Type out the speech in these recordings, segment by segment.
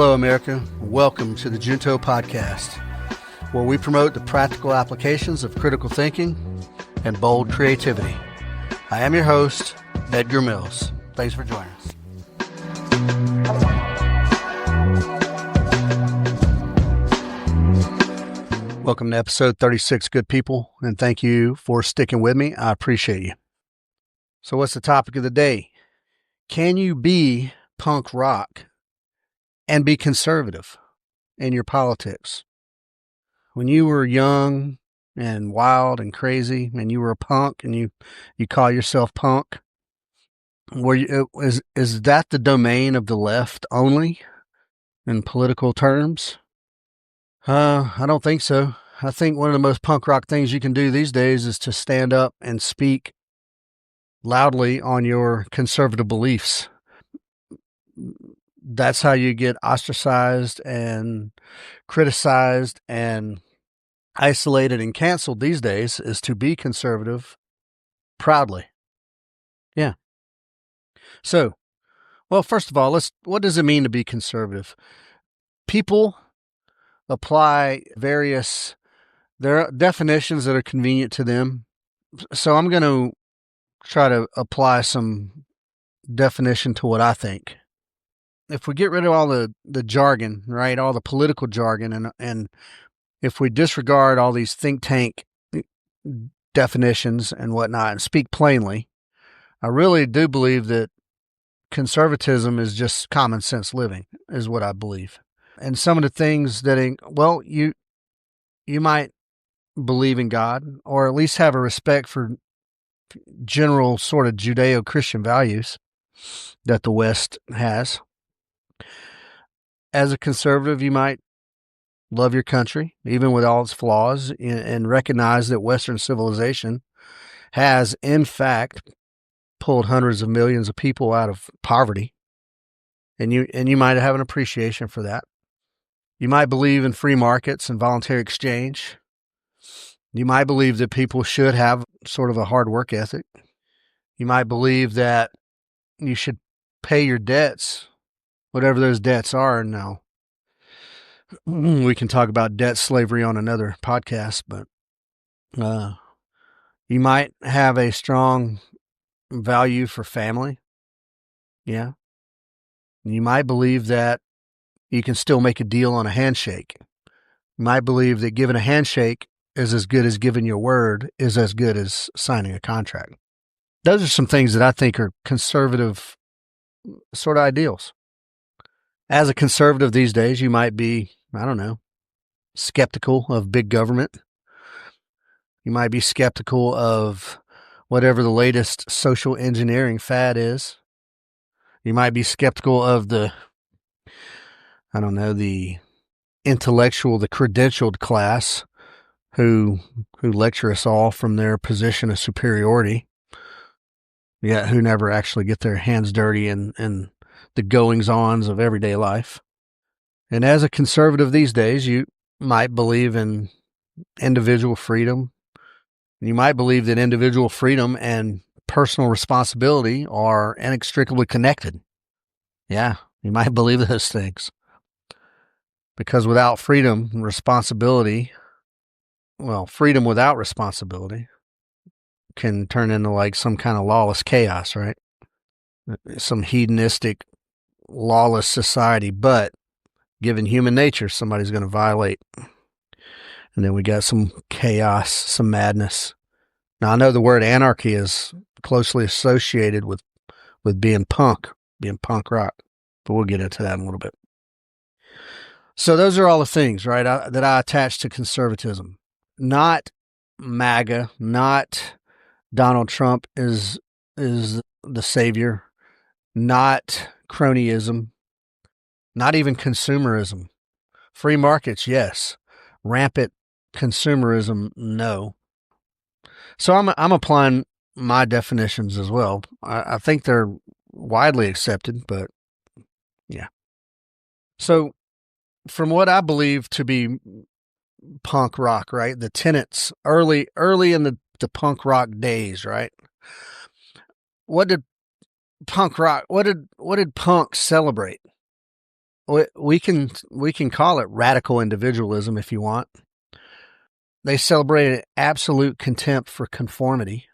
Hello, America. Welcome to the Junto Podcast, where we promote the practical applications of critical thinking and bold creativity. I am your host, Edgar Mills. Thanks for joining us. Welcome to episode 36, good people, and thank you for sticking with me. I appreciate you. So what's the topic of the day? Can you be punk rock and be conservative in your politics? When you were young and wild and crazy and you were a punk and you call yourself punk, is that the domain of the left only in political terms? I don't think so. I think one of the most punk rock things you can do these days is to stand up and speak loudly on your conservative beliefs. That's how you get ostracized and criticized and isolated and canceled these days, is to be conservative proudly. Yeah. So, well, first of all, what does it mean to be conservative? People apply there are definitions that are convenient to them. So I'm going to try to apply some definition to what I think. If we get rid of all the jargon, right, all the political jargon, and if we disregard all these think tank definitions and whatnot and speak plainly, I really do believe that conservatism is just common sense living, is what I believe. And some of the things that, you might believe in God, or at least have a respect for general sort of Judeo-Christian values that the West has. As a conservative, you might love your country, even with all its flaws, and recognize that Western civilization has, in fact, pulled hundreds of millions of people out of poverty. And you might have an appreciation for that. You might believe in free markets and voluntary exchange. You might believe that people should have sort of a hard work ethic. You might believe that you should pay your debts, whatever those debts are. Now, we can talk about debt slavery on another podcast, but you might have a strong value for family. Yeah. You might believe that you can still make a deal on a handshake. You might believe that giving a handshake is as good as giving your word, is as good as signing a contract. Those are some things that I think are conservative sort of ideals. As a conservative these days, you might be, skeptical of big government. You might be skeptical of whatever the latest social engineering fad is. You might be skeptical of the intellectual, the credentialed class who lecture us all from their position of superiority, yet who never actually get their hands dirty in the goings-ons of everyday life. And as a conservative these days, you might believe in individual freedom. You might believe that individual freedom and personal responsibility are inextricably connected. Yeah, you might believe those things. Because without freedom and responsibility, freedom without responsibility can turn into like some kind of lawless chaos, right? Some hedonistic, lawless society, but given human nature, somebody's going to violate. And then we got some chaos, some madness. Now, I know the word anarchy is closely associated with being punk rock, but we'll get into that in a little bit. So those are all the things, right, that I attach to conservatism. Not MAGA, not Donald Trump is the savior, not cronyism, not even consumerism. Free markets, yes. Rampant consumerism, no. So I'm applying my definitions as well. I think they're widely accepted, but yeah. So from what I believe to be punk rock, right? The tenets early in the punk rock days, right? What did punk rock, what did punk celebrate? we can call it radical individualism if you want. They celebrated absolute contempt for conformity,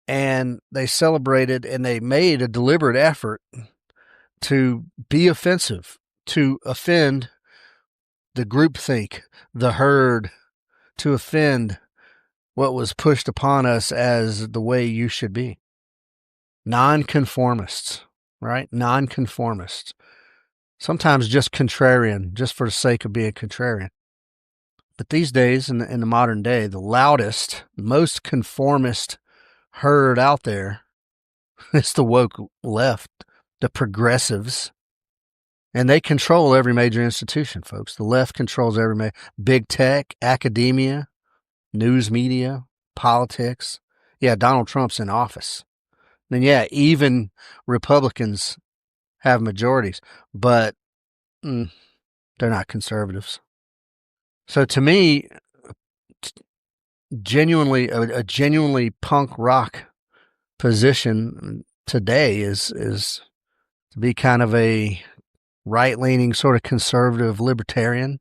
and they celebrated and they made a deliberate effort to be offensive, to offend the groupthink, the herd, to offend what was pushed upon us as the way you should be. Nonconformists, right? Nonconformists. Sometimes just contrarian, just for the sake of being contrarian. But these days, in the modern day, the loudest, most conformist herd out there is the woke left, the progressives. And they control every major institution, folks. The left controls every big tech, academia, news media, politics. Yeah, Donald Trump's in office. And yeah, even Republicans have majorities, but they're not conservatives. So to me, a genuinely punk rock position today is to be kind of a right-leaning sort of conservative libertarian,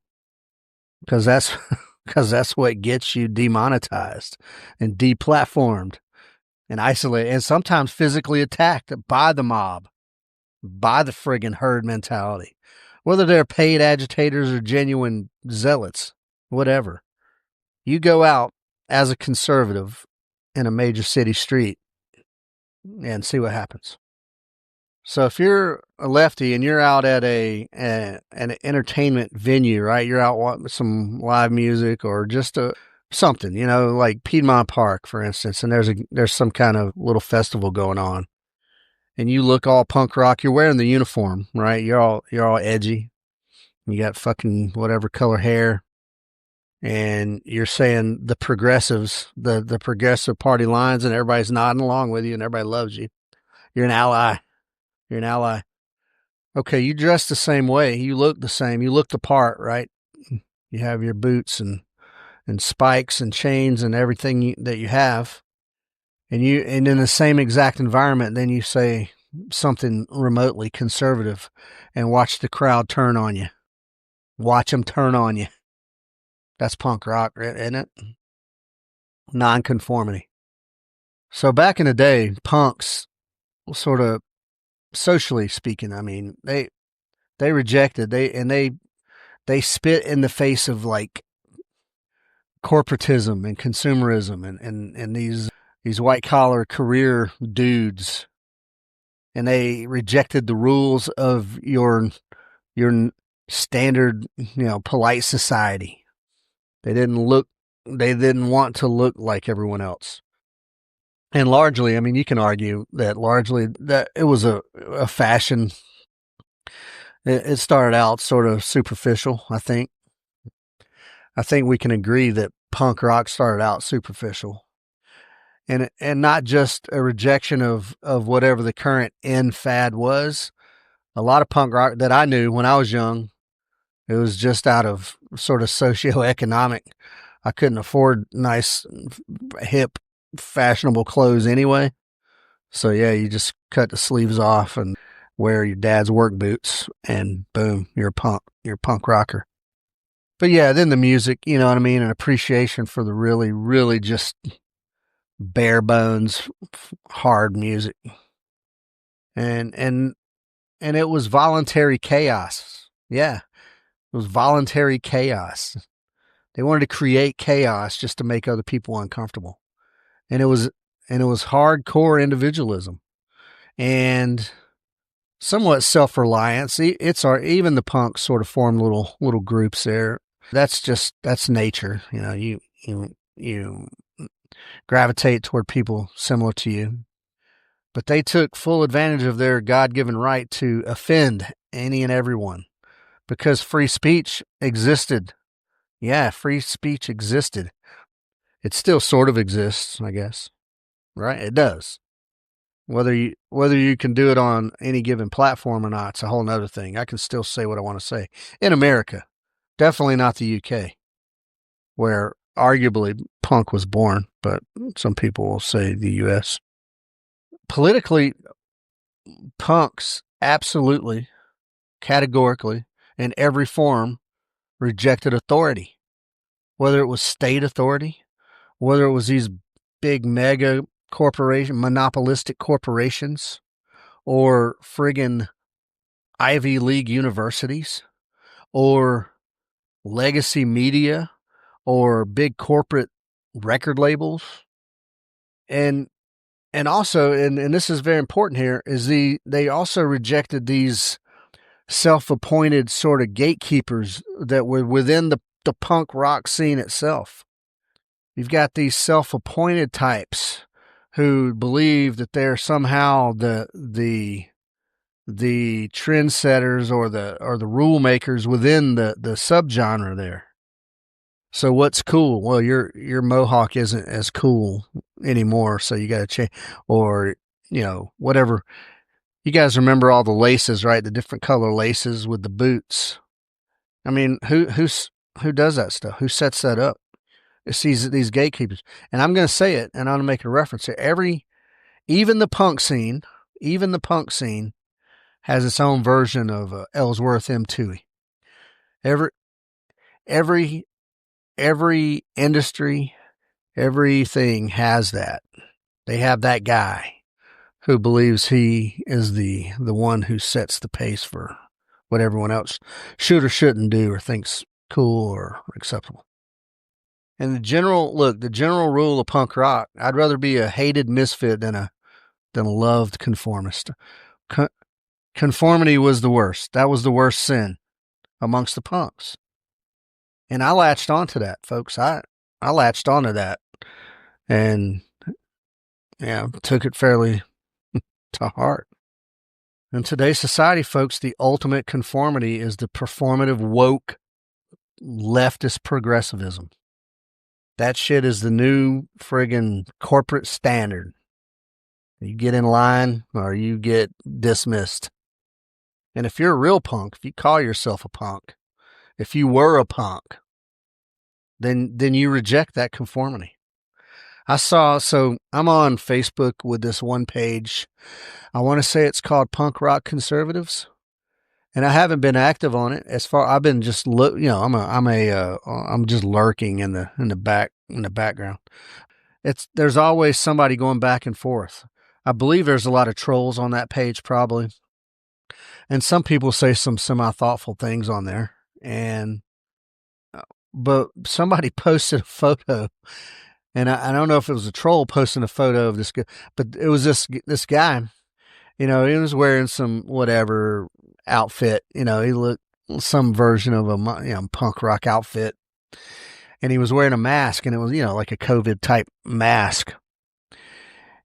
because that's what gets you demonetized and deplatformed and isolated and sometimes physically attacked by the mob, by the friggin' herd mentality, whether they're paid agitators or genuine zealots, whatever. You go out as a conservative in a major city street and see what happens. So if you're a lefty and you're out at an entertainment venue, right? You're out with some live music or just something, like Piedmont Park, for instance, and there's some kind of little festival going on, and you look all punk rock. You're wearing the uniform, right? You're all edgy. You got fucking whatever color hair, and you're saying the progressives, the progressive party lines, and everybody's nodding along with you, and everybody loves you. You're an ally. You're an ally. Okay, you dress the same way. You look the same. You look the part, right? You have your boots and spikes and chains and everything that you have. And in the same exact environment, then you say something remotely conservative and watch the crowd turn on you. Watch them turn on you. That's punk rock, isn't it? Nonconformity. So back in the day, punks sort of, socially speaking, I mean, they rejected, they spit in the face of like corporatism and consumerism and these white collar career dudes, and they rejected the rules of your standard, polite society. They didn't want to look like everyone else. And largely, I mean, you can argue that that it was a fashion. It started out sort of superficial, I think. I think we can agree that punk rock started out superficial. And not just a rejection of whatever the current in fad was. A lot of punk rock that I knew when I was young, it was just out of sort of socioeconomic. I couldn't afford nice, hip, fashionable clothes anyway. So yeah, you just cut the sleeves off and wear your dad's work boots and boom, you're a punk. You're a punk rocker. But yeah, then the music, you know what I mean? An appreciation for the really, really just bare bones, hard music. And it was voluntary chaos. Yeah. It was voluntary chaos. They wanted to create chaos just to make other people uncomfortable. And it was hardcore individualism and somewhat self-reliance. Even the punks sort of formed little groups there. That's nature. You gravitate toward people similar to you. But they took full advantage of their God-given right to offend any and everyone because free speech existed. Yeah, free speech existed. It still sort of exists, I guess. Right? It does. Whether you can do it on any given platform or not, it's a whole nother thing. I can still say what I want to say. In America, definitely not the UK, where arguably punk was born, but some people will say the US. Politically, punks absolutely categorically, in every form, rejected authority, whether it was state authority, whether it was these big mega monopolistic corporations, or friggin' Ivy League universities, or legacy media, or big corporate record labels. And also, and this is very important here, is they also rejected these self-appointed sort of gatekeepers that were within the punk rock scene itself. You've got these self-appointed types who believe that they're somehow the trendsetters or the rule makers within the subgenre there. So what's cool? Well, your mohawk isn't as cool anymore, so you got to change, or whatever. You guys remember all the laces, right? The different color laces with the boots. I mean, who does that stuff? Who sets that up? It's these gatekeepers. And I'm going to say it, and I'm going to make a reference here. Even the punk scene has its own version of Ellsworth M. Toohey. Every industry, everything has that. They have that guy who believes he is the one who sets the pace for what everyone else should or shouldn't do or thinks cool or acceptable. And the general rule of punk rock, I'd rather be a hated misfit than a loved conformist. Conformity was the worst. That was the worst sin amongst the punks. And I latched onto that, folks. I latched onto that and took it fairly to heart. In today's society, folks, the ultimate conformity is the performative woke leftist progressivism. That shit is the new friggin' corporate standard. You get in line or you get dismissed. And if you're a real punk, if you call yourself a punk, if you were a punk, then you reject that conformity. So I'm on Facebook with this one page. I want to say it's called Punk Rock Conservatives. And I haven't been active on it I've been just I'm just lurking in the background. There's always somebody going back and forth. I believe there's a lot of trolls on that page probably. And some people say some semi-thoughtful things on there. But somebody posted a photo, and I don't know if it was a troll posting a photo of this guy, but it was this guy. He was wearing some whatever outfit. He looked some version of a punk rock outfit, and he was wearing a mask, and it was like a COVID type mask,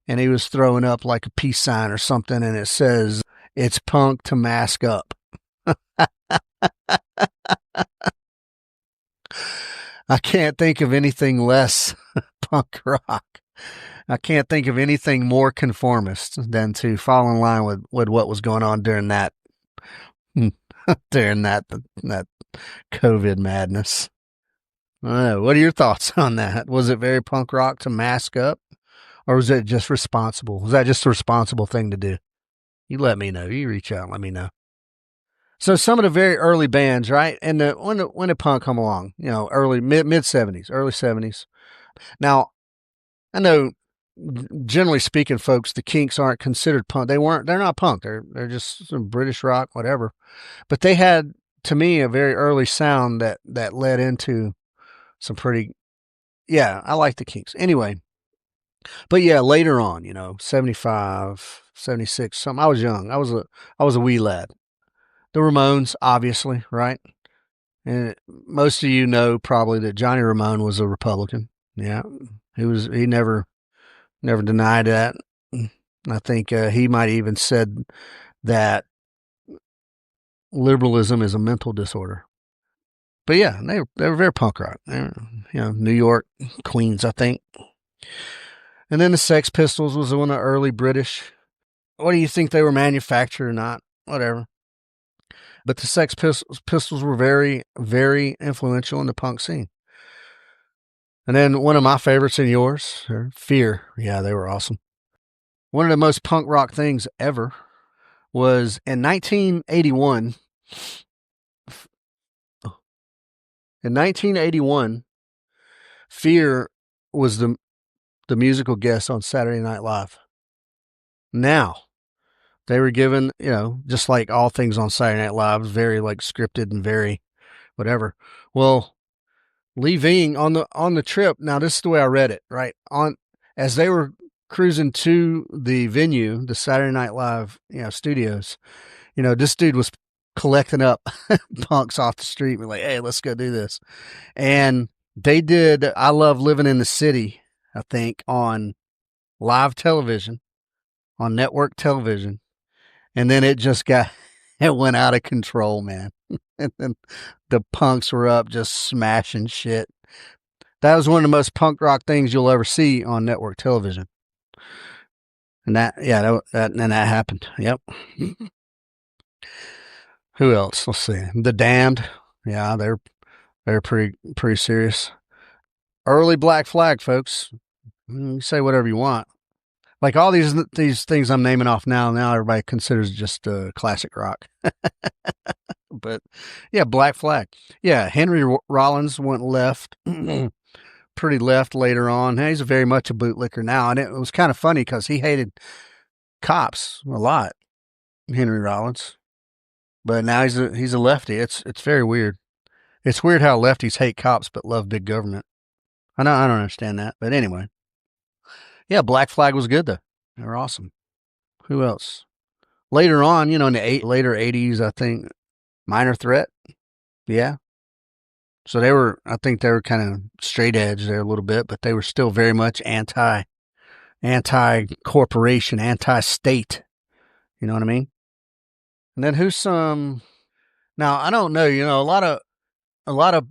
and he was throwing up like a peace sign or something, and it says, "It's punk to mask up." I can't think of anything less punk rock. I can't think of anything more conformist than to fall in line with what was going on during that COVID madness. I don't know. What are your thoughts on that? Was it very punk rock to mask up, or was it just responsible? Was that just a responsible thing to do? You let me know. You reach out and let me know. So some of the very early bands, right? And when the punk come along, early mid 70s, early 70s. Now, I know generally speaking, folks, the Kinks aren't considered punk. They're not punk. They're just some British rock, whatever. But they had, to me, a very early sound that led into some pretty, I like the Kinks. Anyway, but later on, 75, 76, something. I was young. I was a wee lad. The Ramones, obviously, right? And most of you know probably that Johnny Ramone was a Republican. Yeah, he never denied that. I think he might even said that liberalism is a mental disorder. But they were very punk rock. New York, Queens, I think. And then the Sex Pistols was one of the early British. What do you think, they were manufactured or not? Whatever. But the Sex Pistols were very, very influential in the punk scene. And then one of my favorites and yours, Fear. Yeah, they were awesome. One of the most punk rock things ever was in 1981, In 1981, Fear was the musical guest on Saturday Night Live. Now, they were given, just like all things on Saturday Night Live, very like scripted and very whatever. Well, leaving on the trip. Now, this is the way I read it, right? As they were cruising to the venue, the Saturday Night Live, studios, this dude was collecting up punks off the street. We're like, hey, let's go do this. And they did I Love Living in the City, I think, on live television, on network television. And then it went out of control, man. And then the punks were up just smashing shit. That was one of the most punk rock things you'll ever see on network television. And that happened. Yep. Who else? Let's see. The Damned. Yeah, they're pretty serious. Early Black Flag, folks. You say whatever you want. Like all these things I'm naming off now everybody considers just classic rock. But yeah, Black Flag. Yeah, Henry Rollins went left, pretty left later on. He's very much a bootlicker now, and it was kind of funny because he hated cops a lot, Henry Rollins. But now he's a lefty. It's very weird. It's weird how lefties hate cops but love big government. I don't understand that, but anyway. Yeah, Black Flag was good though. They were awesome. Who else? Later on, in the later 80s, I think Minor Threat. Yeah. So I think they were kind of straight edge there a little bit, but they were still very much anti-corporation, anti-state. You know what I mean? And then who's some? Now I don't know. A lot of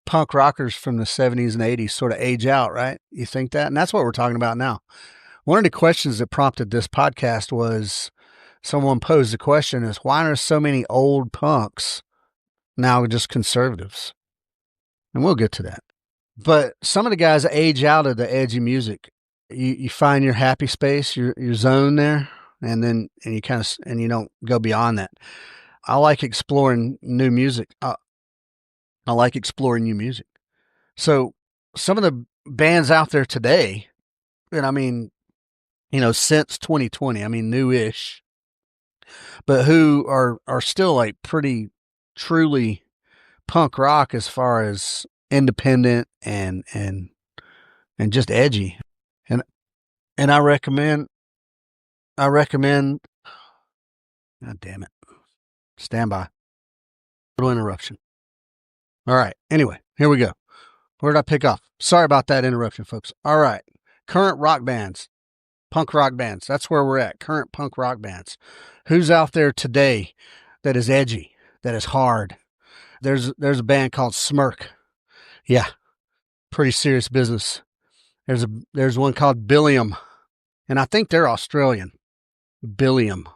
punk rockers from the 70s and 80s sort of age out, right? You think that? And that's what we're talking about now. One of the questions that prompted this podcast was someone posed the question is, why are so many old punks now just conservatives? And we'll get to that. But some of the guys age out of the edgy music. You find your happy space, your zone there, and you don't go beyond that. I like exploring new music. I like exploring new music. So some of the bands out there today, and since 2020, newish, but who are still like pretty truly punk rock as far as independent and just edgy. And I recommend, God damn it. Stand by. Little interruption. All right. Anyway, here we go. Where did I pick off? Sorry about that interruption, folks. All right. Current rock bands, punk rock bands. That's where we're at. Current punk rock bands. Who's out there today that is edgy, that is hard? There's a band called Smirk. Yeah. Pretty serious business. There's one called Billiam, and I think they're Australian. Billiam,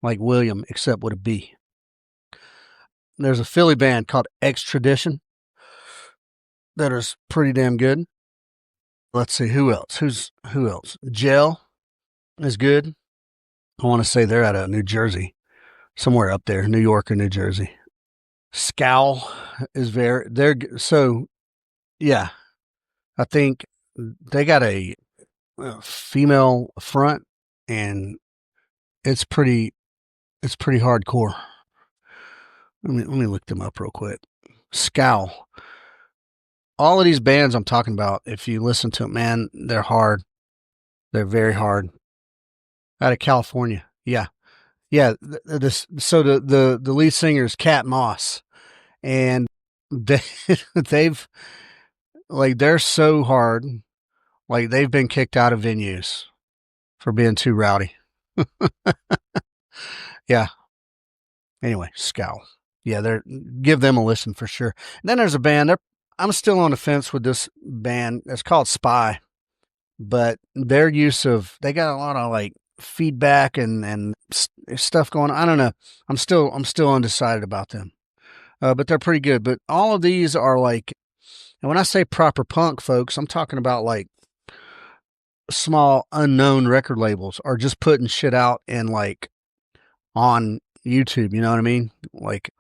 like William, except with a B. There's a Philly band called Extradition that is pretty damn good. Let's see, who else? Who else? Gel is good. I want to say they're out of New Jersey, somewhere up there, New York or New Jersey. Scowl is yeah. I think they got a female front, and it's pretty hardcore. Let me look them up real quick. Scowl. All of these bands I'm talking about, if you listen to them, man, they're hard. They're very hard. Out of California. Yeah. Yeah. So the lead singer is Cat Moss, and they're so hard. Like they've been kicked out of venues for being too rowdy. Yeah. Anyway, Scowl. Yeah, give them a listen for sure. And then there's a band. I'm still on the fence with this band. It's called Spy, but their they got a lot of like feedback and stuff going on. I don't know. I'm still undecided about them, but they're pretty good. But all of these are like, and when I say proper punk, folks, I'm talking about like small unknown record labels are just putting shit out and like on YouTube, you know what I mean? Like,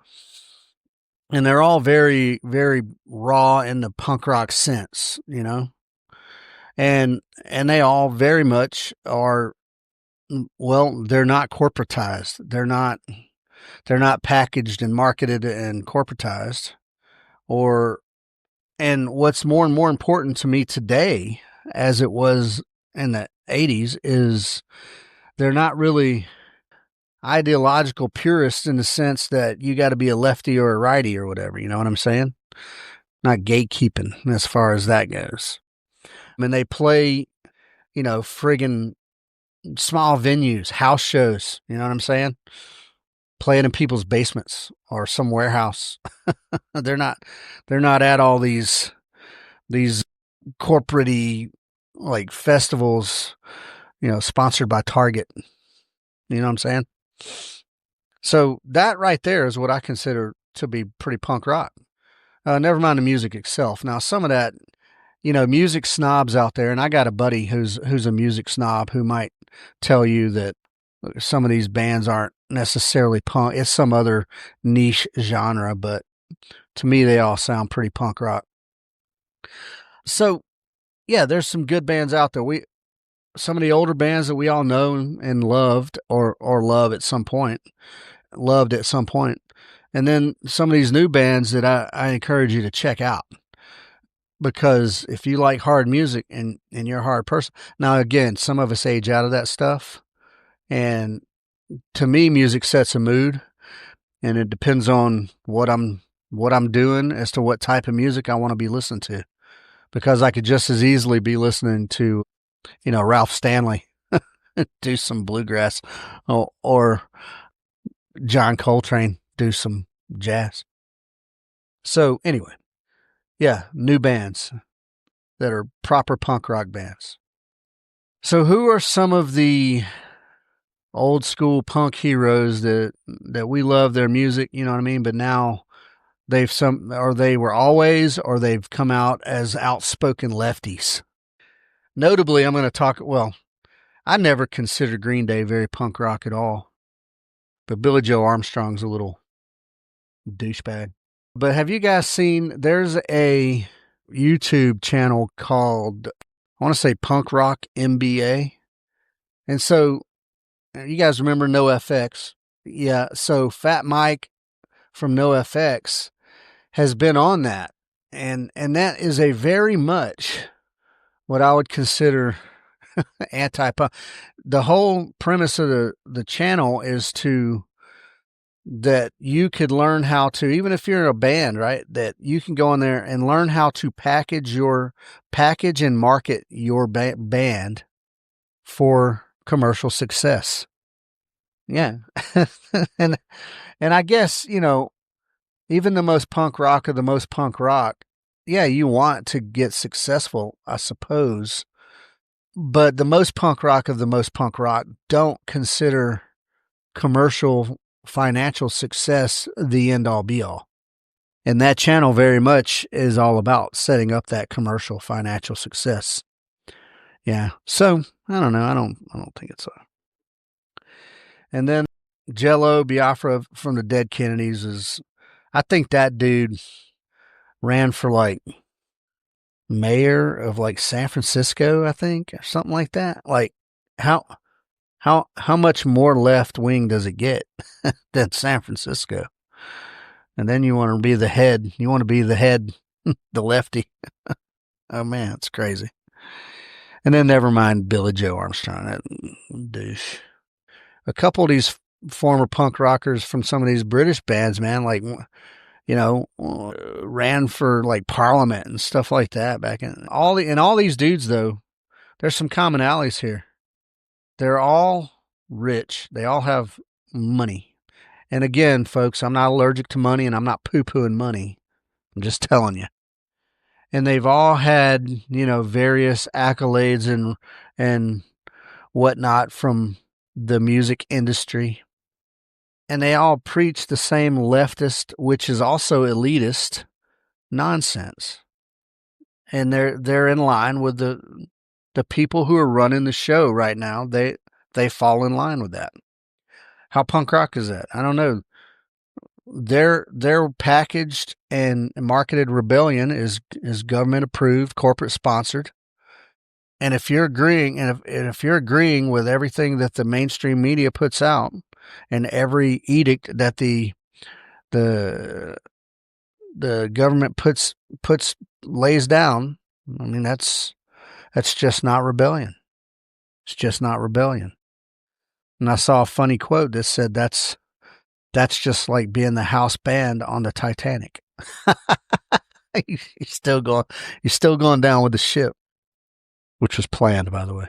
and they're all very, very raw in the punk rock sense, you know? And they all very much are, well, they're not corporatized. They're not packaged and marketed and corporatized. And what's more and more important to me today, as it was in the 80s, is they're not really ideological purists in the sense that you got to be a lefty or a righty or whatever. You know what I'm saying? Not gatekeeping as far as that goes. And they play, friggin' small venues, house shows. You know what I'm saying? Playing in people's basements or some warehouse. they're not at all these corporate-y like festivals, sponsored by Target. You know what I'm saying? So that right there is what I consider to be pretty punk rock. Never mind the music itself. Now, some of that, music snobs out there, and I got a buddy who's a music snob who might tell you that some of these bands aren't necessarily punk. It's some other niche genre, but to me, they all sound pretty punk rock. So, yeah, there's some good bands out there. Some of the older bands that we all know and loved or loved at some point. And then some of these new bands that I encourage you to check out. Because if you like hard music and you're a hard person, now again, some of us age out of that stuff. And to me, music sets a mood, and it depends on what I'm doing as to what type of music I want to be listening to. Because I could just as easily be listening to, Ralph Stanley, do some bluegrass, or John Coltrane, do some jazz. So anyway, yeah, new bands that are proper punk rock bands. So who are some of the old school punk heroes that we love their music, you know what I mean? But now they were always, or they've come out as outspoken lefties. Notably, I'm going to talk, I never considered Green Day very punk rock at all. But Billy Joe Armstrong's a little douchebag. But have you guys seen, there's a YouTube channel called, I want to say Punk Rock MBA. And so, you guys remember NoFX? Yeah, so Fat Mike from NoFX has been on that. And that is a very much what I would consider anti-punk. The whole premise of the channel is that you could learn how to, even if you're in a band, right, that you can go in there and learn how to package and market your band for commercial success. Yeah. and I guess, even the most punk rock of the most punk rock, yeah, you want to get successful, I suppose. But the most punk rock of the most punk rock don't consider commercial financial success the end all be all. And that channel very much is all about setting up that commercial financial success. Yeah. So I don't know. I don't think it's And then Jello Biafra from the Dead Kennedys I think that dude ran for like mayor of like San Francisco, I think, or something like that. Like how much more left wing does it get than San Francisco? And then you want to be the head. You want to be the head, the lefty. Oh man, it's crazy. And then never mind Billy Joe Armstrong, that douche. A couple of these former punk rockers from some of these British bands, man, like, ran for like Parliament and stuff like that back in all these dudes though, there's some commonalities here. They're all rich. They all have money. And again, folks, I'm not allergic to money and I'm not poo-pooing money. I'm just telling you. And they've all had, various accolades and whatnot from the music industry. And they all preach the same leftist, which is also elitist, nonsense. And they're in line with the people who are running the show right now. They fall in line with that. How punk rock is that? I don't know. Their packaged and marketed rebellion is government approved, corporate sponsored. And if you're agreeing, and if you're agreeing with everything that the mainstream media puts out, and every edict that the government lays down, I mean that's just not rebellion. It's just not rebellion. And I saw a funny quote that said that's just like being the house band on the Titanic. You're still going down with the ship, which was planned, by the way.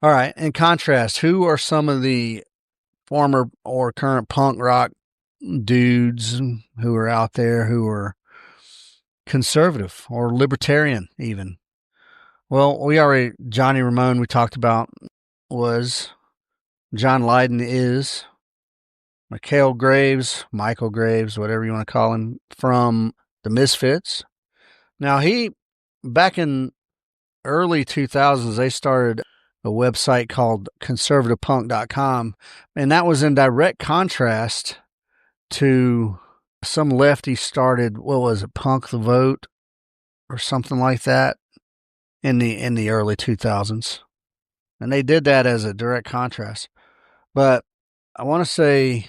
All right. In contrast, who are some of the former or current punk rock dudes who are out there who are conservative or libertarian even? Well, Johnny Ramone we talked about was, John Lydon is, Michael Graves, whatever you want to call him, from the Misfits. Now back in early 2000s, they started a website called conservativepunk.com, and that was in direct contrast to some lefty started, what was it, Punk the Vote or something like that in the early 2000s. And they did that as a direct contrast. But I want to say,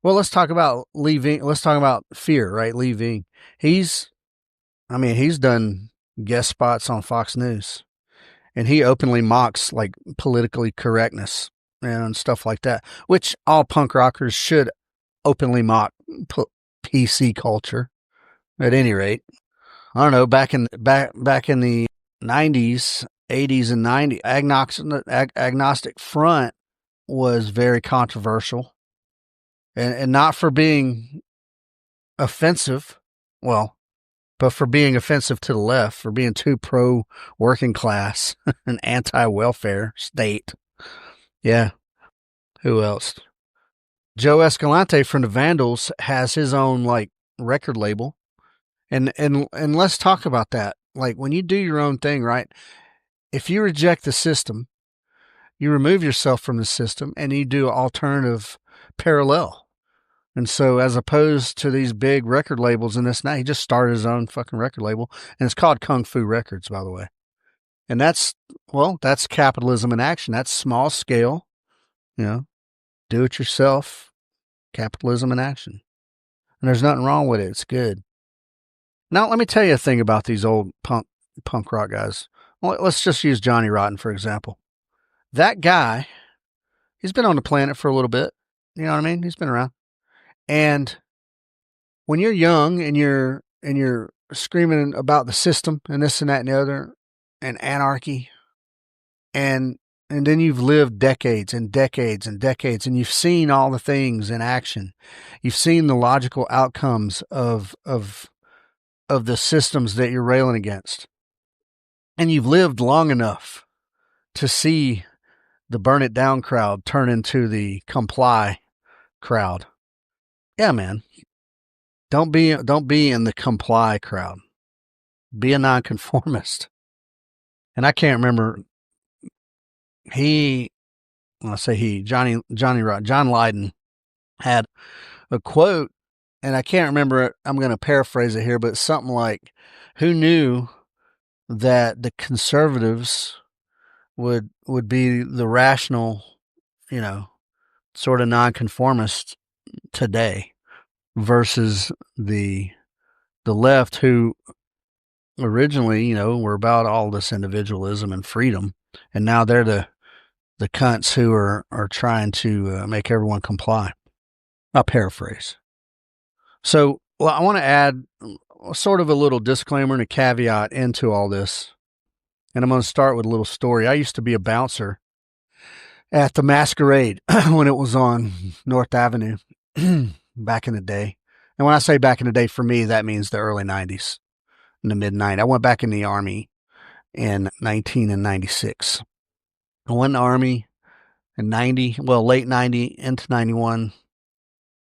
well, let's talk about let's talk about Fear, right? Lee Ving. He's done guest spots on Fox News, and he openly mocks like politically correctness and stuff like that, which all punk rockers should openly mock PC culture. At any rate, I don't know. Back in the 90s, 80s, and 90s, agnostic front was very controversial, and not for being offensive, but for being offensive to the left, for being too pro working class and anti welfare state. Yeah. Who else? Joe Escalante from the Vandals has his own like record label. And let's talk about that. Like when you do your own thing, right? If you reject the system, you remove yourself from the system and you do alternative parallel. And so as opposed to these big record labels and this, now he just started his own fucking record label, and it's called Kung Fu Records, by the way. And that's capitalism in action. That's small scale, do it yourself capitalism in action. And there's nothing wrong with it. It's good. Now, let me tell you a thing about these old punk rock guys. Well, let's just use Johnny Rotten, for example. That guy, he's been on the planet for a little bit. You know what I mean? He's been around. And when you're young and you're screaming about the system and this and that and the other and anarchy, and then you've lived decades and decades and decades, and you've seen all the things in action. You've seen the logical outcomes of the systems that you're railing against. And you've lived long enough to see the burn it down crowd turn into the comply crowd. Yeah, man. Don't be in the comply crowd. Be a nonconformist. And I can't remember. John Lydon had a quote, and I can't remember it. I'm going to paraphrase it here, but something like, who knew that the conservatives would be the rational, sort of nonconformist today versus the left, who originally, were about all this individualism and freedom, and now they're the cunts who are trying to make everyone comply. I'll paraphrase. So, I want to add sort of a little disclaimer and a caveat into all this. And I'm going to start with a little story. I used to be a bouncer at the Masquerade when it was on North Avenue back in the day. And when I say back in the day, for me, that means the early 90s, in the mid-90s. I went back in the Army in 1996. I went in the Army in late 90 into 91.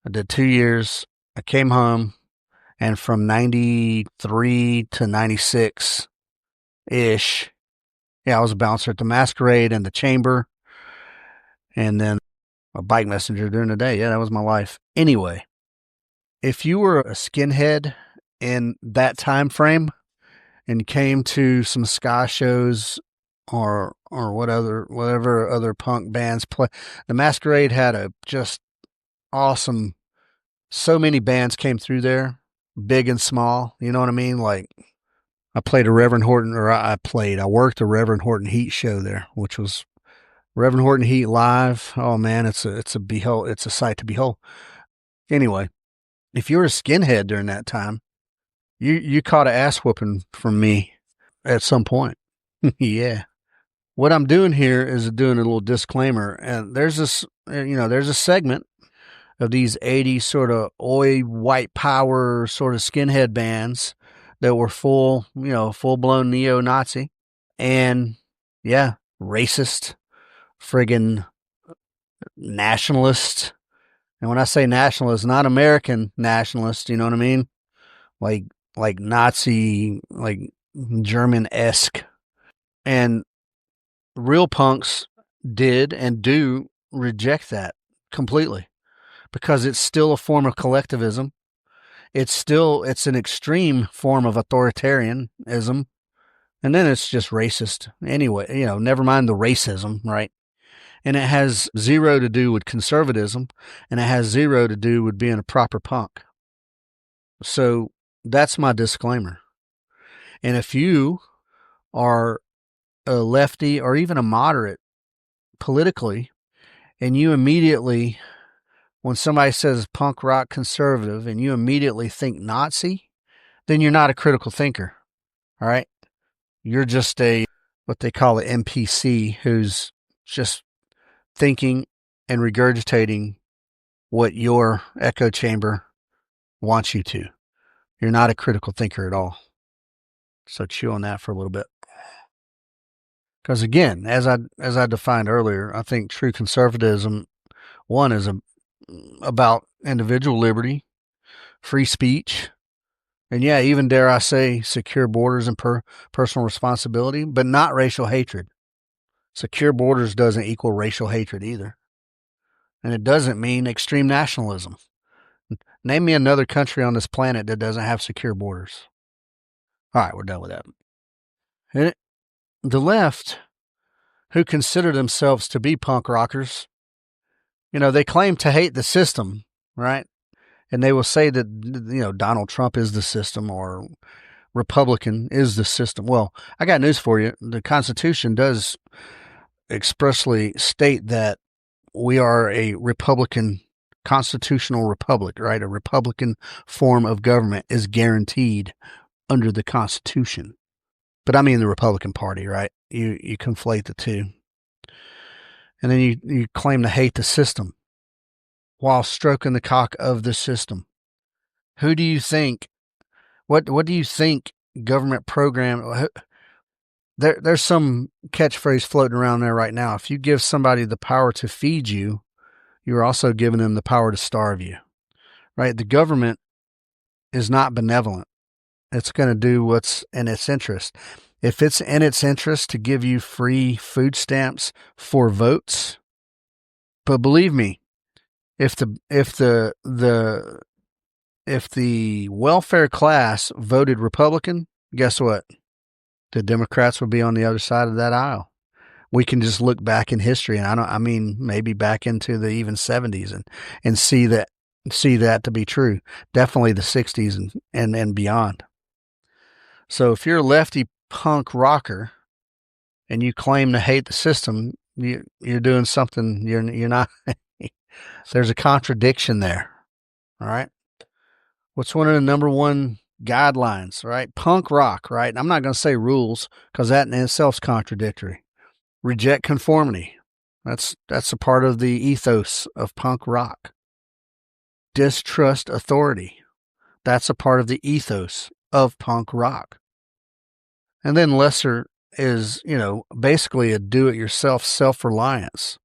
I did 2 years. I came home, and from 93 to 96-ish, I was a bouncer at the Masquerade and the Chamber. And then a bike messenger during the day. Yeah, that was my life. Anyway, if you were a skinhead in that time frame and came to some ska shows or whatever other punk bands play, the Masquerade had a just awesome. So many bands came through there, big and small. You know what I mean? Like I played a Reverend Horton, or I worked a Reverend Horton Heat show there, which was Reverend Horton Heat live. Oh man, it's a sight to behold. Anyway, if you were a skinhead during that time, you caught an ass whooping from me at some point. Yeah. What I'm doing here is doing a little disclaimer, and there's there's a segment of these 80s sort of oi white power sort of skinhead bands that were full blown neo-Nazi and yeah, racist, friggin' nationalist. And when I say nationalist, not American nationalist, you know what I mean? Like Nazi, like German-esque. And real punks did and do reject that completely because it's still a form of collectivism. It's an extreme form of authoritarianism. And then it's just racist. Anyway, never mind the racism, right? And it has zero to do with conservatism, and it has zero to do with being a proper punk. So that's my disclaimer. And if you are a lefty or even a moderate politically, and you immediately, when somebody says punk rock conservative, and you immediately think Nazi, then you're not a critical thinker. All right? You're just what they call an NPC who's just thinking and regurgitating what your echo chamber wants you to. You're not a critical thinker at all. So chew on that for a little bit. Because again, as I defined earlier, I think true conservatism, one, is about individual liberty, free speech, and yeah, even dare I say secure borders and personal responsibility, but not racial hatred. Secure borders doesn't equal racial hatred either. And it doesn't mean extreme nationalism. Name me another country on this planet that doesn't have secure borders. All right, we're done with that. And the left, who consider themselves to be punk rockers, they claim to hate the system, right? And they will say that, Donald Trump is the system or Republican is the system. Well, I got news for you. The Constitution does expressly state that we are a Republican constitutional republic, right? A Republican form of government is guaranteed under the Constitution. But I mean the Republican Party, right? You conflate the two. And then you claim to hate the system while stroking the cock of the system. Who do you think, what do you think government program, there's some catchphrase floating around there right now. If you give somebody the power to feed you, you're also giving them the power to starve you, right? The government is not benevolent. It's going to do what's in its interest. If it's in its interest to give you free food stamps for votes, but believe me, if the welfare class voted Republican, guess what? The Democrats would be on the other side of that aisle. We can just look back in history, and maybe back into the even 70s and see that to be true. Definitely the 60s and beyond. So if you're a lefty punk rocker and you claim to hate the system, you're doing something you're not. There's a contradiction there. All right. What's one of the number one guidelines, right? Punk rock, right? I'm not going to say rules because that in itself is contradictory. Reject conformity. That's a part of the ethos of punk rock. Distrust authority. That's a part of the ethos of punk rock. And then lesser is, basically a do-it-yourself self-reliance.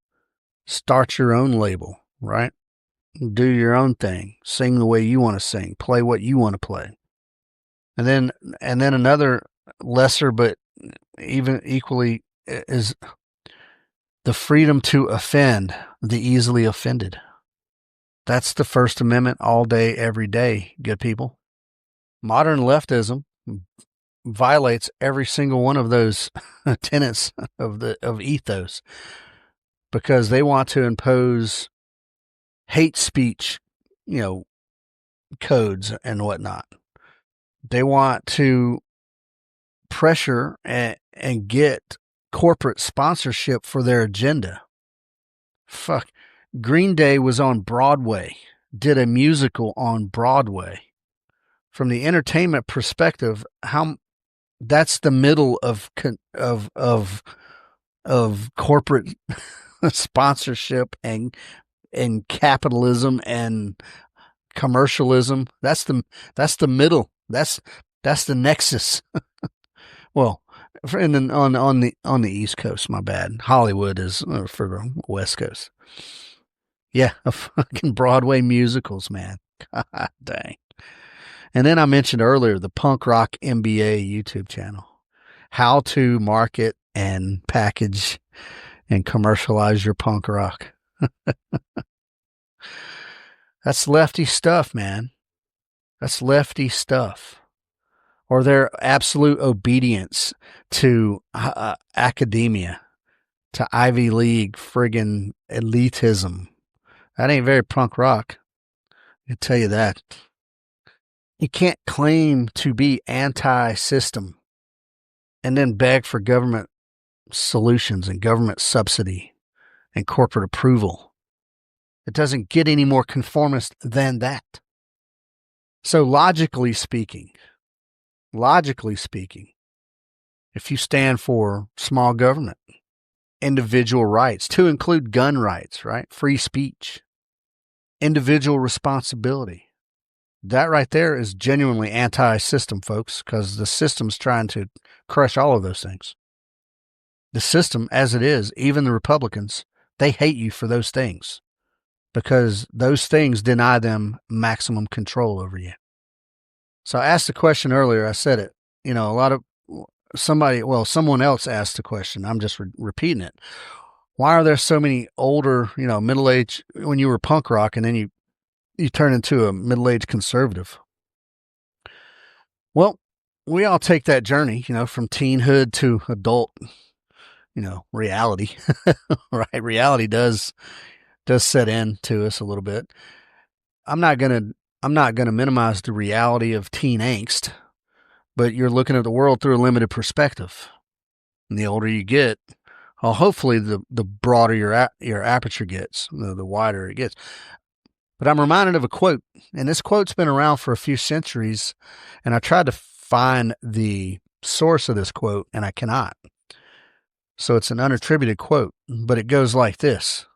Start your own label, right? Do your own thing. Sing the way you want to sing. Play what you want to play. And then another lesser but even equally is the freedom to offend. the easily offended. That's the First Amendment all day, every day, good people. Modern leftism violates every single one of those tenets of ethos because they want to impose hate speech, codes and whatnot. They want to pressure and get corporate sponsorship for their agenda. Fuck. Green Day was on Broadway, did a musical on Broadway. From the entertainment perspective, that's the middle of corporate sponsorship and capitalism and commercialism. That's the middle. That's the nexus. Well, and then on the East Coast, my bad. Hollywood is for the West Coast. Yeah, fucking Broadway musicals, man. God dang. And then I mentioned earlier the Punk Rock MBA YouTube channel. How to market and package and commercialize your punk rock. That's lefty stuff, man. That's lefty stuff. Or their absolute obedience to academia, to Ivy League friggin' elitism. That ain't very punk rock. I tell you that. You can't claim to be anti-system and then beg for government solutions and government subsidy and corporate approval. It doesn't get any more conformist than that. So logically speaking, if you stand for small government, individual rights, to include gun rights, right? Free speech, individual responsibility. That right there is genuinely anti-system, folks, because the system's trying to crush all of those things. The system, as it is, even the Republicans, they hate you for those things because those things deny them maximum control over you. So I asked the question earlier. I said it. Someone else asked the question. I'm just repeating it. Why are there so many older, middle-aged, when you were punk rock and then you turn into a middle-aged conservative? Well, we all take that journey, from teenhood to adult, reality, right? Reality does set in to us a little bit. I'm not going to minimize the reality of teen angst, but you're looking at the world through a limited perspective. And the older you get, hopefully the broader your aperture gets, the wider it gets. But I'm reminded of a quote, and this quote's been around for a few centuries, and I tried to find the source of this quote, and I cannot. So it's an unattributed quote, but it goes like this.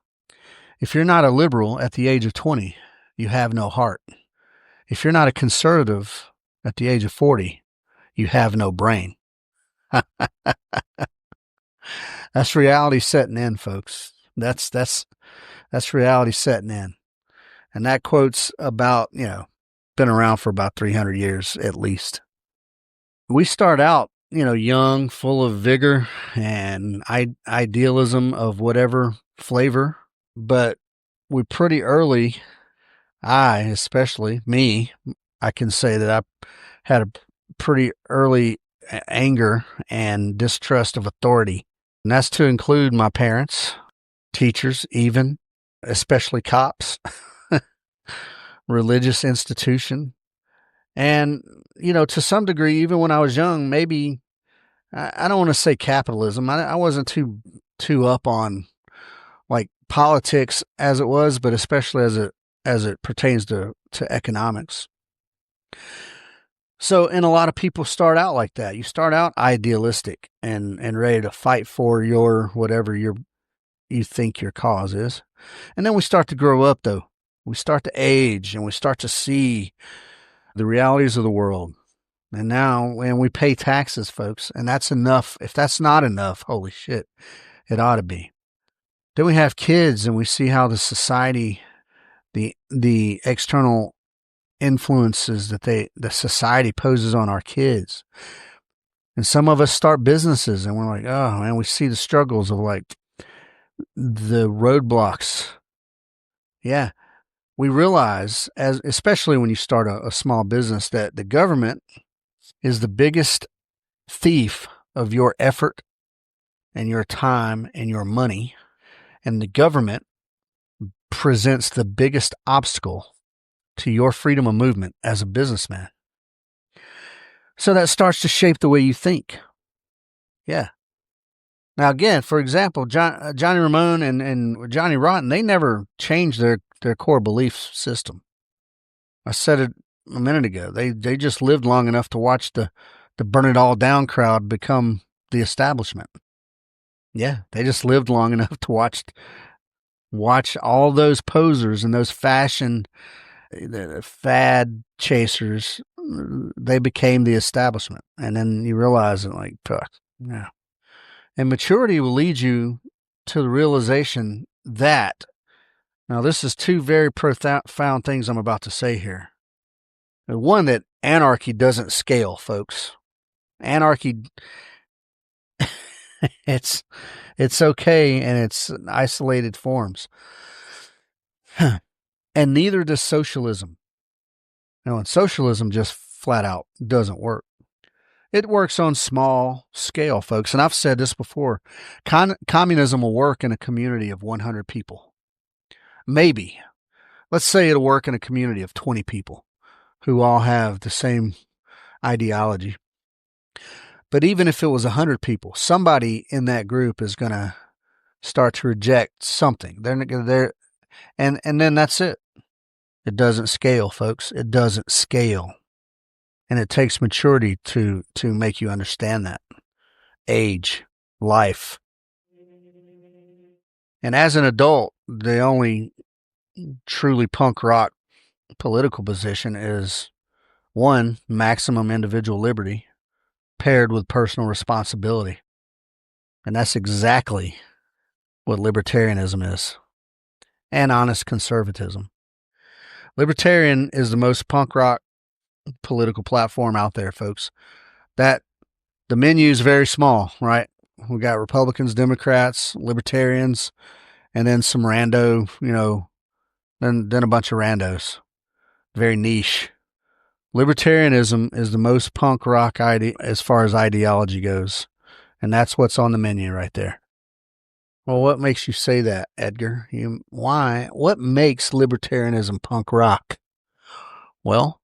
If you're not a liberal at the age of 20, you have no heart. If you're not a conservative at the age of 40, you have no brain. That's reality setting in, folks. That's reality setting in. And that quote's about, been around for about 300 years at least. We start out, young, full of vigor and idealism of whatever flavor, but we pretty early, especially me, I can say that I had a pretty early anger and distrust of authority. And that's to include my parents, teachers, even, especially cops, religious institution. And, to some degree, even when I was young, maybe, I don't want to say capitalism. I wasn't too up on like politics as it was, but especially as it pertains to economics. So, and a lot of people start out like that. You start out idealistic and ready to fight for your whatever you think your cause is. And then we start to grow up, though. We start to age and we start to see the realities of the world. And now, when we pay taxes, folks, and that's enough. If that's not enough, holy shit, it ought to be. Then we have kids and we see how the society, the external influences that the society poses on our kids. And some of us start businesses and we're like, oh man, we see the struggles of like the roadblocks. Yeah. We realize, especially when you start a small business, that the government is the biggest thief of your effort and your time and your money. And the government presents the biggest obstacle to your freedom of movement as a businessman. So that starts to shape the way you think. Yeah. Now, again, for example, Johnny Ramone and Johnny Rotten, they never changed their core belief system. I said it a minute ago. They just lived long enough to watch the burn it all down crowd become the establishment. Yeah, they just lived long enough to watch all those posers and those fad chasers. They became the establishment, and then you realize that, like, yeah. And maturity will lead you to the realization that, now this is two very profound things I'm about to say here. One, that anarchy doesn't scale, folks. Anarchy, it's okay in its isolated forms. And neither does socialism. And socialism just flat out doesn't work. It works on small scale, folks. And I've said this before. Communism will work in a community of 100 people. Maybe. Let's say it'll work in a community of 20 people who all have the same ideology. But even if it was 100 people, somebody in that group is going to start to reject something. And then that's it. It doesn't scale, folks. It doesn't scale. And it takes maturity to make you understand that. Age, life. And as an adult, the only truly punk rock political position is, one, maximum individual liberty paired with personal responsibility. And that's exactly what libertarianism is. And honest conservatism. Libertarian is the most punk rock political platform out there, folks. That the menu is very small, right? We got Republicans, Democrats, Libertarians, and then some rando, then a bunch of randos. Very niche. Libertarianism is the most punk rock as far as ideology goes. And that's what's on the menu right there. Well, what makes you say that, Edgar? Why? What makes libertarianism punk rock? Well,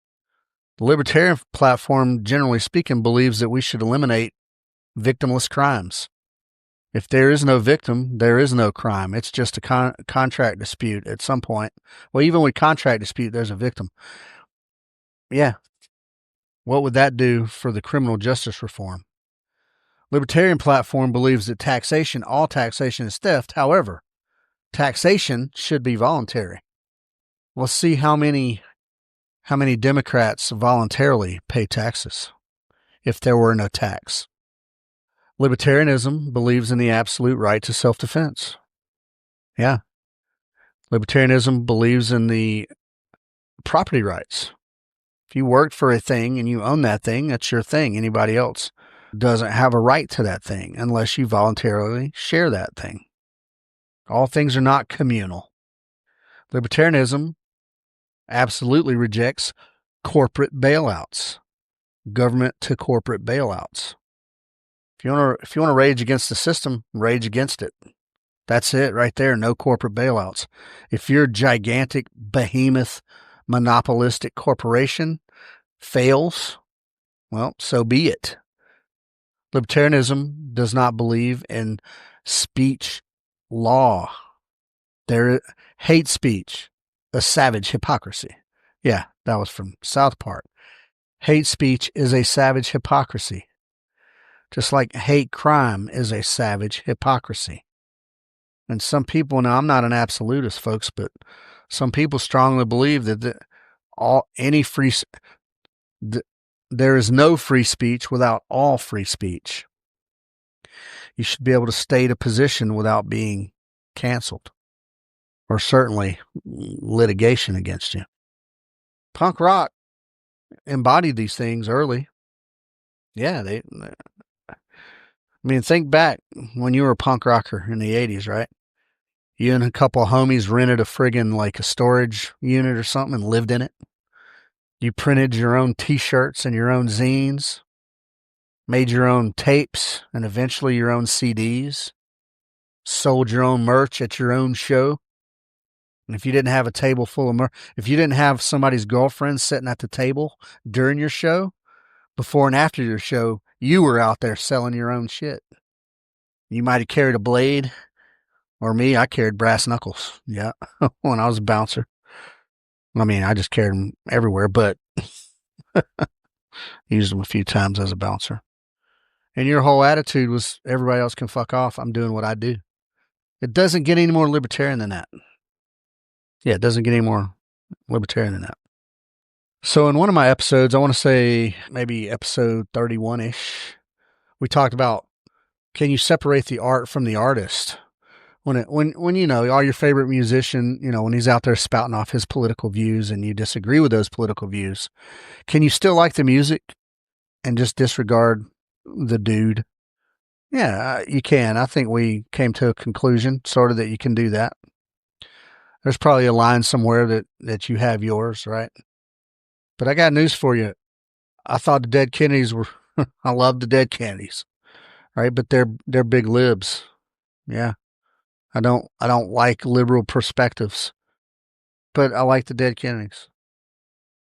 the libertarian platform, generally speaking, believes that we should eliminate victimless crimes. If there is no victim, there is no crime. It's just a contract dispute at some point. Well, even with contract dispute, there's a victim. Yeah. What would that do for the criminal justice reform? Libertarian platform believes that all taxation is theft. However, taxation should be voluntary. Let's see how many Democrats voluntarily pay taxes if there were no tax. Libertarianism believes in the absolute right to self-defense. Yeah. Libertarianism believes in the property rights. If you worked for a thing and you own that thing, that's your thing. Anybody else doesn't have a right to that thing unless you voluntarily share that thing. All things are not communal. Libertarianism absolutely rejects corporate bailouts, government to corporate bailouts. If you want to rage against the system, rage against it. That's it right there. No corporate bailouts. If your gigantic behemoth monopolistic corporation fails, well, so be it. Libertarianism does not believe in speech law. Hate speech, a savage hypocrisy. Yeah, that was from South Park. Hate speech is a savage hypocrisy. Just like hate crime is a savage hypocrisy. And some people, now I'm not an absolutist, folks, but some people strongly believe that there is no free speech without all free speech. You should be able to state a position without being canceled, or certainly litigation against you. Punk rock embodied these things early. Yeah, think back when you were a punk rocker in the 80s, right? You and a couple of homies rented a friggin' like a storage unit or something and lived in it. You printed your own t-shirts and your own zines, made your own tapes and eventually your own CDs, sold your own merch at your own show. And if you didn't have a table full of merch, if you didn't have somebody's girlfriend sitting at the table during your show, before and after your show, you were out there selling your own shit. You might have carried a blade, or me, I carried brass knuckles. Yeah, when I was a bouncer. I mean, I just carried them everywhere, but used them a few times as a bouncer. And your whole attitude was everybody else can fuck off. I'm doing what I do. It doesn't get any more libertarian than that. Yeah, it doesn't get any more libertarian than that. So in one of my episodes, I want to say maybe episode 31-ish, we talked about, can you separate the art from the artist? When you know, all your favorite musician, you know, when he's out there spouting off his political views and you disagree with those political views, can you still like the music and just disregard the dude? Yeah, you can. I think we came to a conclusion sort of that you can do that. There's probably a line somewhere that you have yours, right? But I got news for you. I thought the dead Kennedys were, I love the dead Kennedys, right? But they're big libs. Yeah. I don't like liberal perspectives, but I like the dead Kennedys.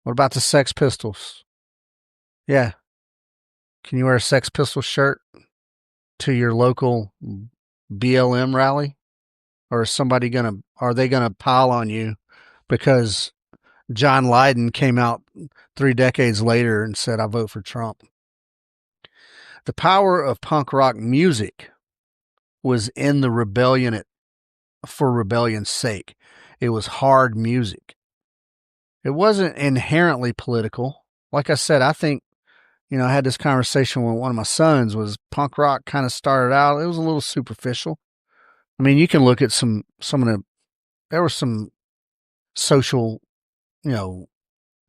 What about the Sex Pistols? Yeah. Can you wear a Sex Pistols shirt to your local BLM rally? Or are they gonna pile on you because John Lydon came out 3 decades later and said, I vote for Trump? The power of punk rock music was in the rebellion for rebellion's sake. It was hard music. It wasn't inherently political. Like I said, I think, you know, I had this conversation with one of my sons, was punk rock kind of started out, it was a little superficial. I mean, you can look at some of there were some social, you know,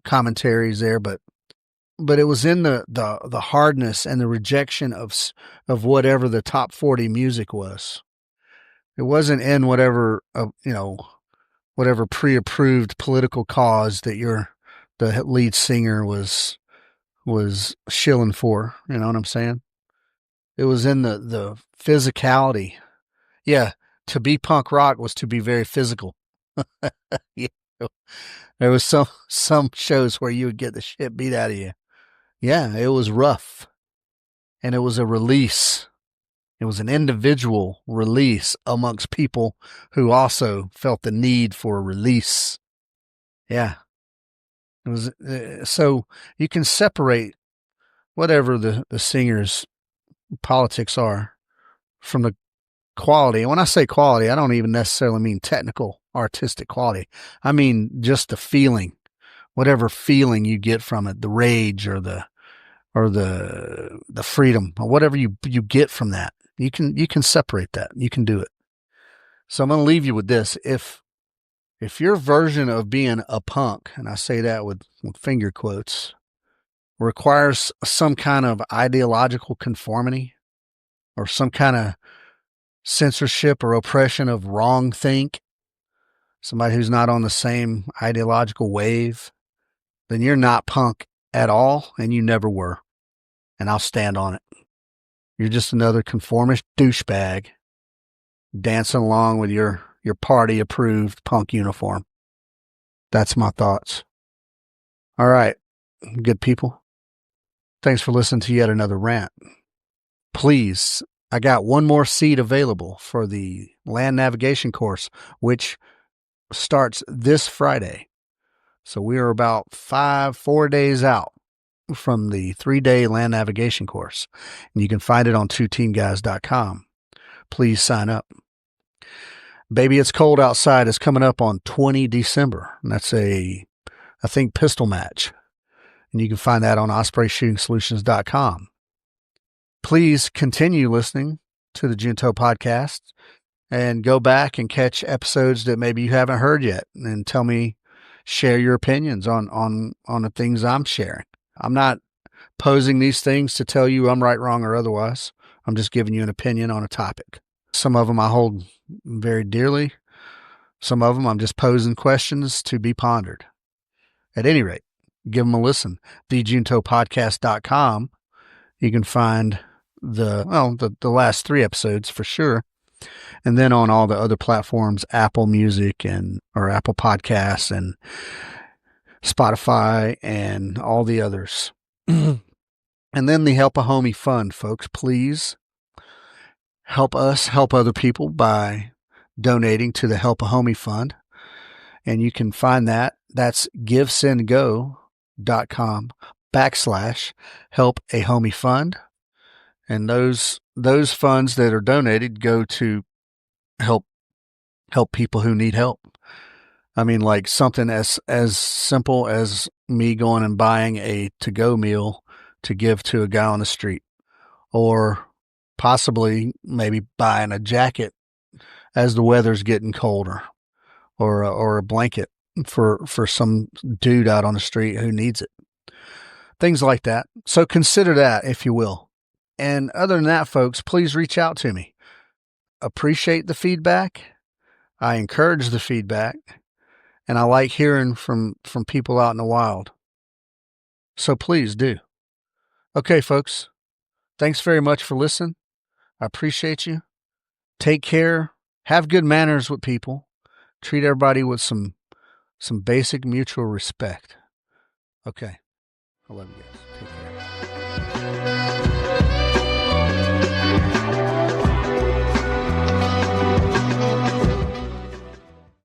commentaries there, but it was in the hardness and the rejection of whatever the top 40 music was. It wasn't in whatever, you know, whatever pre-approved political cause that the lead singer was shilling for. You know what I'm saying? It was in the physicality. Yeah, to be punk rock was to be very physical. Yeah. There was some shows where you would get the shit beat out of you. Yeah, it was rough. And it was a release. It was an individual release amongst people who also felt the need for a release. Yeah. It was so you can separate whatever the singer's politics are from the quality. And when I say quality, I don't even necessarily mean technical, artistic quality. I mean just the feeling, whatever feeling you get from it, the rage or the freedom or whatever you get from that. You can separate that. You can do it. So I'm going to leave you with this. If your version of being a punk, and I say that with finger quotes, requires some kind of ideological conformity or some kind of censorship or oppression of wrong think, somebody who's not on the same ideological wave, then you're not punk at all, and you never were. And I'll stand on it. You're just another conformist douchebag dancing along with your party-approved punk uniform. That's my thoughts. All right, good people. Thanks for listening to yet another rant. Please, I got one more seat available for the land navigation course, which starts this Friday. So we are about 4 days out from the 3-day land navigation course. And you can find it on twoteamguys.com. Please sign up. Baby It's Cold Outside is coming up on 20 December. And that's I think, pistol match. And you can find that on ospreyshootingsolutions.com. Please continue listening to the Junto podcast and go back and catch episodes that maybe you haven't heard yet and share your opinions on the things I'm sharing. I'm not posing these things to tell you I'm right, wrong, or otherwise. I'm just giving you an opinion on a topic. Some of them I hold very dearly. Some of them I'm just posing questions to be pondered. At any rate, give them a listen. thejuntopodcast.com. You can find the last 3 episodes for sure. And then on all the other platforms, Apple Music or Apple Podcasts and Spotify and all the others. And then the Help a Homie Fund, folks. Please help us help other people by donating to the Help a Homie Fund. And you can find that. That's givesendgo.com/help a homie fund. And those funds that are donated go to help people who need help. I mean, like something as simple as me going and buying a to-go meal to give to a guy on the street, or possibly maybe buying a jacket as the weather's getting colder, or a blanket for some dude out on the street who needs it. Things like that. So consider that, if you will. And other than that, folks, please reach out to me. Appreciate the feedback. I encourage the feedback. And I like hearing from people out in the wild. So please do. Okay, folks. Thanks very much for listening. I appreciate you. Take care. Have good manners with people. Treat everybody with some basic mutual respect. Okay. I love you guys. Take care.